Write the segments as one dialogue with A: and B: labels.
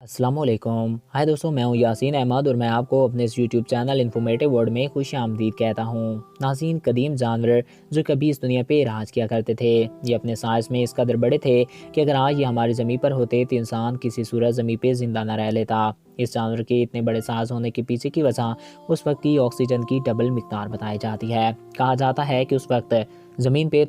A: السلام علیکم. ہائے دوستوں، میں ہوں یاسین احمد اور میں آپ کو اپنے اس یوٹیوب چینل انفارمیٹیو ورلڈ میں خوش آمدید کہتا ہوں. ناظرین، قدیم جانور جو کبھی اس دنیا پہ راج کیا کرتے تھے، یہ اپنے سائز میں اس قدر بڑے تھے کہ اگر آج یہ ہماری زمین پر ہوتے تو انسان کسی صورت زمین پہ زندہ نہ رہ لیتا. اس جانور کے اتنے بڑے سائز ہونے کے پیچھے کی وجہ اس وقت کی آکسیجن کی ڈبل مقدار بتائی جاتی ہے. کہا جاتا ہے کہ اس وقت زمین پہ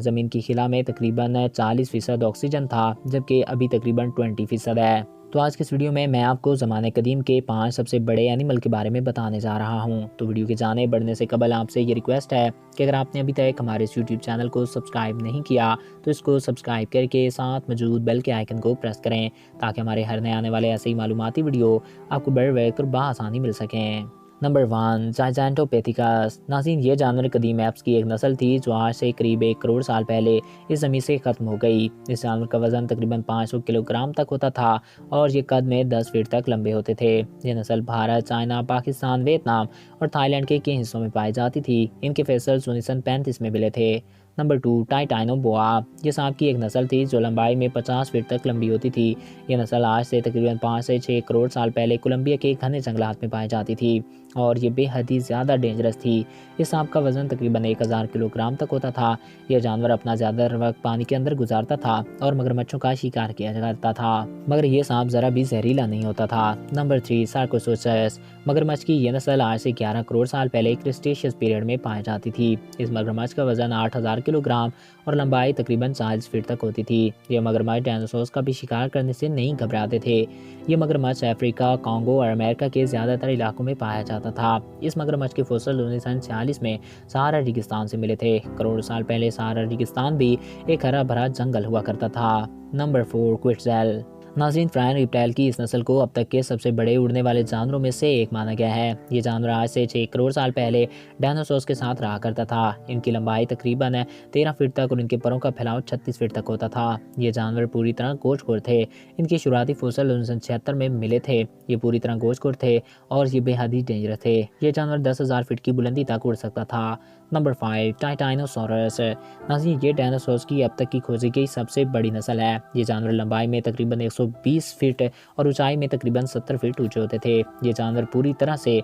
A: زمین کی خلا میں تقریباً 40% آکسیجن تھا، جبکہ ابھی تقریباً 20% ہے. تو آج کے اس ویڈیو میں آپ کو زمانے قدیم کے 5 سب سے بڑے اینیمل کے بارے میں بتانے جا رہا ہوں. تو ویڈیو کی جانب بڑھنے سے قبل آپ سے یہ ریکویسٹ ہے کہ اگر آپ نے ابھی تک ہمارے اس یوٹیوب چینل کو سبسکرائب نہیں کیا تو اس کو سبسکرائب کر کے ساتھ موجود بیل کے آئیکن کو پریس کریں تاکہ ہمارے ہر نئے آنے والے ایسے ہی معلوماتی ویڈیو آپ کو بر وقت اور بآسانی مل سکیں. نمبر 1، جائجینٹوپیتھیکس. ناظرین، یہ جانور قدیم ایپس کی ایک نسل تھی جو آج سے قریب 1 کروڑ سال پہلے اس زمین سے ختم ہو گئی. اس جانور کا وزن تقریباً 500 کلو گرام تک ہوتا تھا اور یہ قد میں 10 فٹ تک لمبے ہوتے تھے. یہ نسل بھارت، چائنا، پاکستان، ویتنام اور تھائی لینڈ کے کئی حصوں میں پائی جاتی تھی. ان کے فسلز 1935 میں ملے تھے. نمبر 2، ٹائٹانوبوا. یہ سانپ کی ایک نسل تھی جو لمبائی میں 50 فٹ تک لمبی ہوتی تھی. یہ نسل آج سے تقریباً 5 سے 6 کروڑ سال پہلے کولمبیا کے گھنے جنگلات میں پائی جاتی تھی اور یہ بے حد ہی زیادہ ڈینجرس تھی. اس سانپ کا وزن تقریباً 1000 کلو گرام تک ہوتا تھا. یہ جانور اپنا زیادہ وقت پانی کے اندر گزارتا تھا اور مگرمچھوں کا شکار کیا کرتا تھا، مگر یہ سانپ ذرا بھی زہریلا نہیں ہوتا تھا. نمبر 3، سارکوسوسس. مگرمچھ کی یہ نسل آج سے 11 کروڑ سال پہلے کرسٹیشیس پیریڈ میں پائی جاتی تھی. اس مگرمچھ کا وزن 8000 کلو گرام اور لمبائی تقریباً 40 فٹ تک ہوتی تھی. یہ مگرمچھ ڈائنوسورز کا بھی شکار کرنے سے نہیں گھبراتے تھے. یہ مگرمچھ افریقہ، کانگو اور امریکہ کے زیادہ تر علاقوں میں پایا جاتا تھا. اس مگرمچھ کے فوسل 1946 میں سہارا ریگستان سے ملے تھے. کروڑ سال پہلے سہارا ریگستان بھی ایک ہرا بھرا جنگل ہوا کرتا تھا. نمبر 4، کوئٹزیل. ناظرین، فرائن ریپٹائل کی اس نسل کو اب تک کے سب سے بڑے اڑنے والے جانوروں میں سے ایک مانا گیا ہے. یہ جانور آج سے 6 کروڑ سال پہلے ڈائنوسورز کے ساتھ رہا کرتا تھا. ان کی لمبائی تقریباً 13 فٹ تک اور ان کے پروں کا پھیلاؤ 36 فٹ تک ہوتا تھا. یہ جانور پوری طرح گوشت خور تھے. ان کے شروعاتی فوسل 1976 میں ملے تھے. یہ پوری طرح گوشت خور تھے اور یہ بے حد ہی ڈینجرس تھے. یہ جانور 10,000 فٹ کی بلندی تک اڑ سکتا تھا. نمبر 5، ٹائٹانوسورس. ناظرین، یہ ڈائنوسورز کی اب تک کی کھوجی گئی سب سے بڑی نسل ہے. یہ جانور لمبائی میں تقریباً 120 فٹ اور اونچائی میں تقریباً 70 فٹ اونچے ہوتے تھے. یہ جانور پوری طرح سے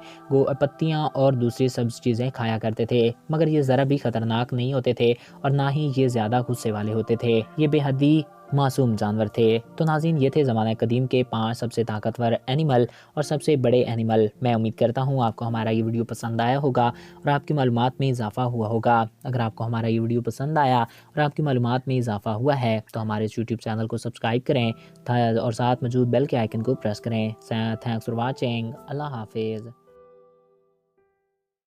A: پتیاں اور دوسری سبز چیزیں کھایا کرتے تھے، مگر یہ ذرا بھی خطرناک نہیں ہوتے تھے اور نہ ہی یہ زیادہ غصے والے ہوتے تھے. یہ بے حد ہی معصوم جانور تھے. تو ناظرین، یہ تھے زمانہ قدیم کے 5 سب سے طاقتور اینیمل اور سب سے بڑے اینیمل. میں امید کرتا ہوں آپ کو ہمارا یہ ویڈیو پسند آیا ہوگا اور آپ کی معلومات میں اضافہ ہوا ہوگا. اگر آپ کو ہمارا یہ ویڈیو پسند آیا اور آپ کی معلومات میں اضافہ ہوا ہے تو ہمارے اس یوٹیوب چینل کو سبسکرائب کریں اور ساتھ موجود بیل کے آئیکن کو پریس کریں. Thanks for watching. اللہ حافظ.